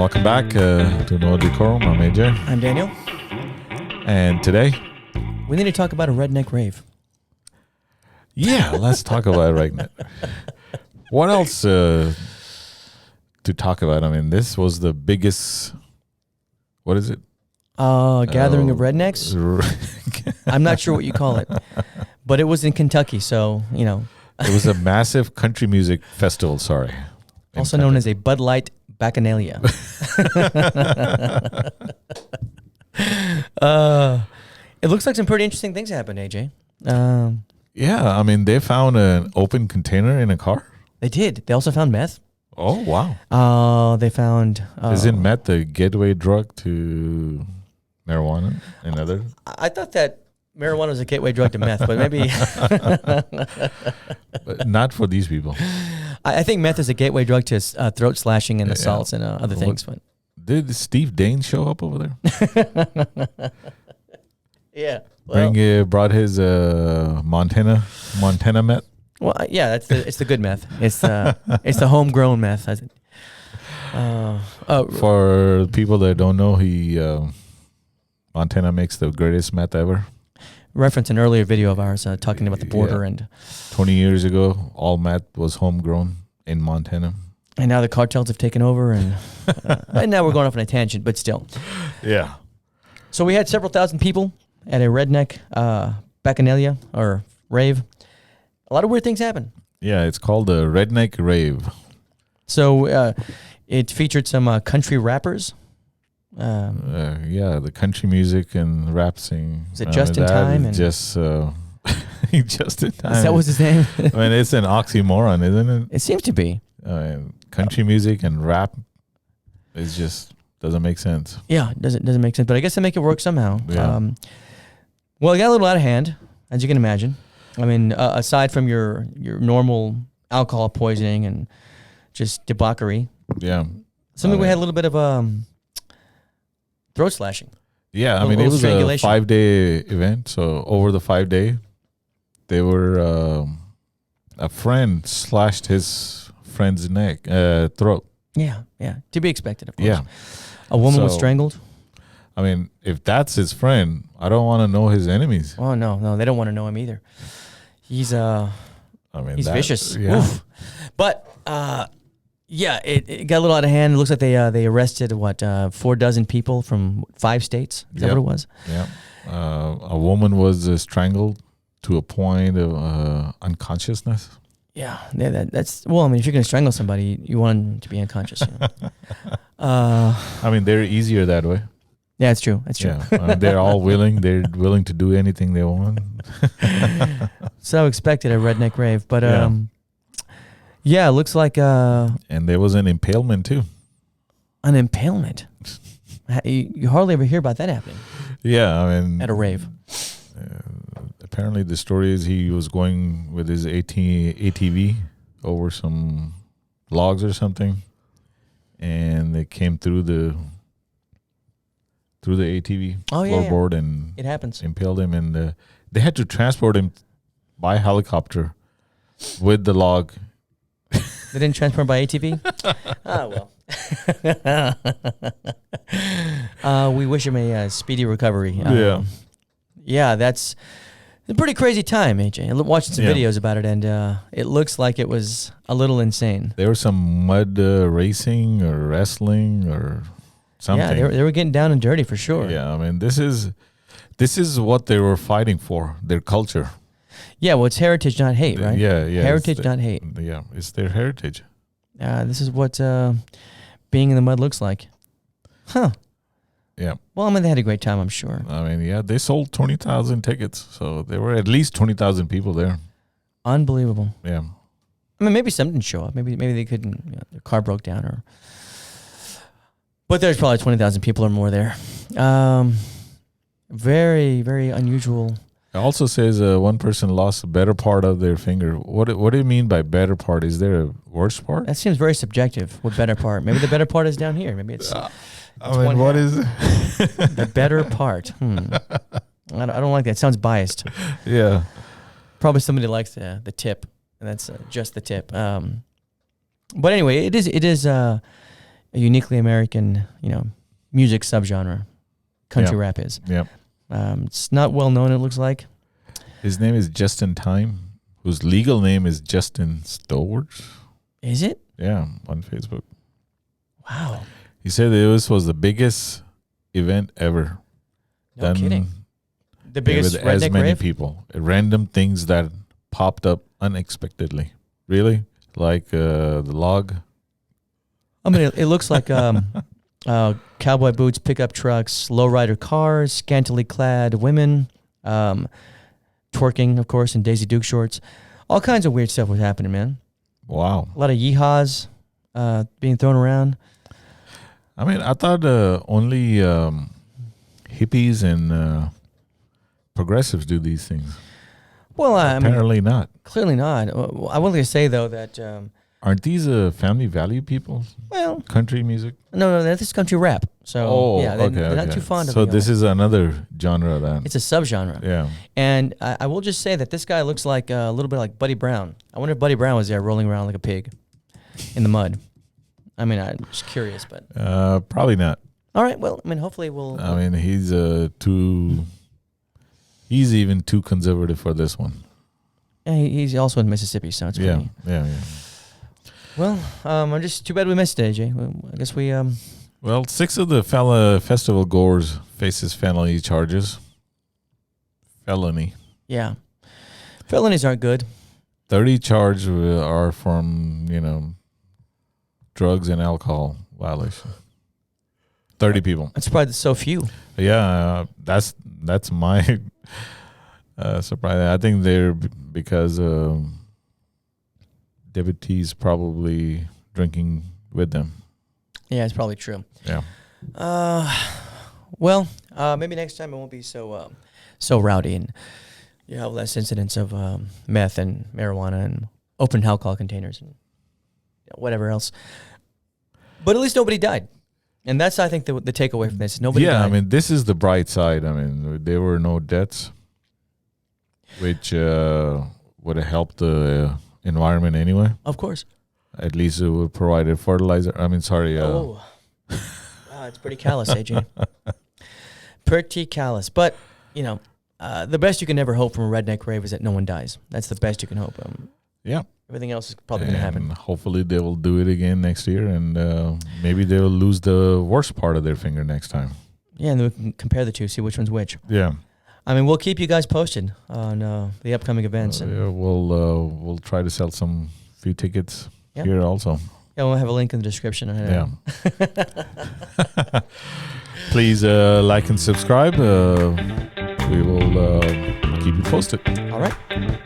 welcome back to No Decorum. I'm AJ. I'm Daniel. And today, we need to talk about a redneck rave. Yeah, let's talk about it right now. What else to talk about? I mean, this was the biggest, what is it? Gathering of rednecks? I'm not sure what you call it, but it was in Kentucky, so, you know. It was a massive country music festival, sorry. Also known as a Bud Light Bacchanalia. It looks like some pretty interesting things happened, AJ. Yeah, I mean, they found an open container in a car. They did. They also found meth. Oh, wow. They found... Isn't meth the gateway drug to marijuana and other? I thought that marijuana was a gateway drug to meth, but maybe... But not for these people. I think meth is a gateway drug to throat slashing and assaults and other things. But did Steve Dane show up over there? Yeah. Well, Brought his Montana meth. Well, yeah, it's the good meth. It's the homegrown meth. For people that don't know, Montana makes the greatest meth ever. Reference an earlier video of ours talking about the border and 20 years ago, all meth was homegrown in Montana. And now the cartels have taken over, and now we're going off on a tangent, but still. Yeah. So we had several thousand people at a redneck bacchanalia or rave. A lot of weird things happen. Yeah, it's called the Redneck Rave. So it featured some country rappers. Yeah, the country music and rap singing. Is it Just in Time? And just Just in Time. Is that was his name? I mean, it's an oxymoron, isn't it? It seems to be. Country music and rap, it just doesn't make sense. Yeah, it doesn't make sense. But I guess they make it work somehow. Yeah. Well, it got a little out of hand, as you can imagine. I mean, aside from your normal alcohol poisoning and just debauchery. Yeah. We had a little bit of throat slashing. Yeah, I mean, it was a 5-day event. So over the 5-day, they were a friend slashed his friend's throat. Yeah. To be expected, of course. Yeah. A woman was strangled. I mean, if that's his friend, I don't want to know his enemies. Oh, no, they don't want to know him either. He's he's vicious. Yeah. Oof. But it got a little out of hand. It looks like they arrested 4 dozen people from 5 states. Is that what it was? Yeah. A woman was strangled to a point of unconsciousness. Yeah, that's well. I mean, if you're gonna strangle somebody, you want them to be unconscious. You know? I mean, they're easier that way. Yeah, it's true. That's true. Yeah, they're all willing. They're willing to do anything they want. So expected a redneck rave, but it looks like and there was an impalement too. An impalement. You hardly ever hear about that happening. Yeah, I mean, at a rave. Apparently, the story is he was going with his ATV over some logs or something, and they came through the ATV floorboard and it happens. Impaled him, and they had to transport him by helicopter with the log. They didn't transport him by ATV? Well. We wish him a speedy recovery. Yeah, that's a pretty crazy time, AJ. I'm watching some videos about it, and it looks like it was a little insane. There was some mud racing or wrestling or something. Yeah, they were getting down and dirty for sure. Yeah, I mean, this is what they were fighting for, their culture. Yeah, well, it's heritage, not hate, right? Yeah. Heritage, not hate. Yeah, it's their heritage. This is what being in the mud looks like. Huh. Yeah. Well, I mean, they had a great time, I'm sure. I mean, yeah, they sold 20,000 tickets, so there were at least 20,000 people there. Unbelievable. Yeah. I mean, maybe some didn't show up. Maybe they couldn't. Their car broke down, but there's probably 20,000 people or more there. Very, very unusual. It also says one person lost the better part of their finger. What do you mean by better part? Is there a worse part? That seems very subjective. What better part? Maybe the better part is down here. Maybe it's. I mean, what is it? The better part? I don't like that. It sounds biased. Yeah. Probably somebody likes the tip, and that's just the tip. But anyway, it is a uniquely American, music subgenre. Country Yeah. rap is. Yeah. It's not well known, it looks like. His name is Justin Time, whose legal name is Justin Stowers. Is it? Yeah, on Facebook. Wow. He said this was the biggest event ever. No kidding. The with biggest as Redneck many Rave? people. Random things that popped up unexpectedly. Really? Like the log. I mean, it looks like cowboy boots, pickup trucks, lowrider cars, scantily clad women, twerking, of course, in Daisy Duke shorts. All kinds of weird stuff was happening, man. Wow. A lot of yeehaws being thrown around. I mean, I thought only hippies and progressives do these things. Well, Apparently not. Clearly not. I wanted to say, though, that... Aren't these family value people? Well... Country music? No, this is country rap. So, they're not too fond of it. So this is another genre then? It's a subgenre. Yeah. And I will just say that this guy looks like a little bit like Buddy Brown. I wonder if Buddy Brown was there rolling around like a pig in the mud. I mean, I'm just curious, but... Probably not. All right, well, I mean, hopefully we'll... I mean, he's He's even too conservative for this one. Yeah, he's also in Mississippi, so it's pretty... Yeah. Well, I'm just too bad we missed it, AJ. Well, I guess we... Well, 6 of the festival goers faces felony charges. Felony. Yeah. Felonies aren't good. 30 charges are from, drugs and alcohol violation. 30 people. I'm surprised it's so few. Yeah, that's my surprise. I think they're because devotees probably drinking with them. Yeah, it's probably true. Yeah. Well, maybe next time it won't be so rowdy, and you have less incidents of meth and marijuana and open alcohol containers and whatever else. But at least nobody died, and that's, I think, the takeaway from this. Nobody died. I mean, this is the bright side. I mean, there were no deaths, which would have helped the environment anyway. Of course. At least it would provide fertilizer. I mean, sorry. Wow, it's pretty callous, AJ. Pretty callous. But, the best you can ever hope from a Redneck Rave is that no one dies. That's the best you can hope. Yeah. Everything else is probably going to happen. Hopefully they will do it again next year, and maybe they will lose the worst part of their finger next time. Yeah, and then we can compare the two, see which one's which. Yeah. I mean, we'll keep you guys posted on the upcoming events. And we'll try to sell some few tickets here also. Yeah, we'll have a link in the description. Yeah. Please like and subscribe. We will keep you posted. All right.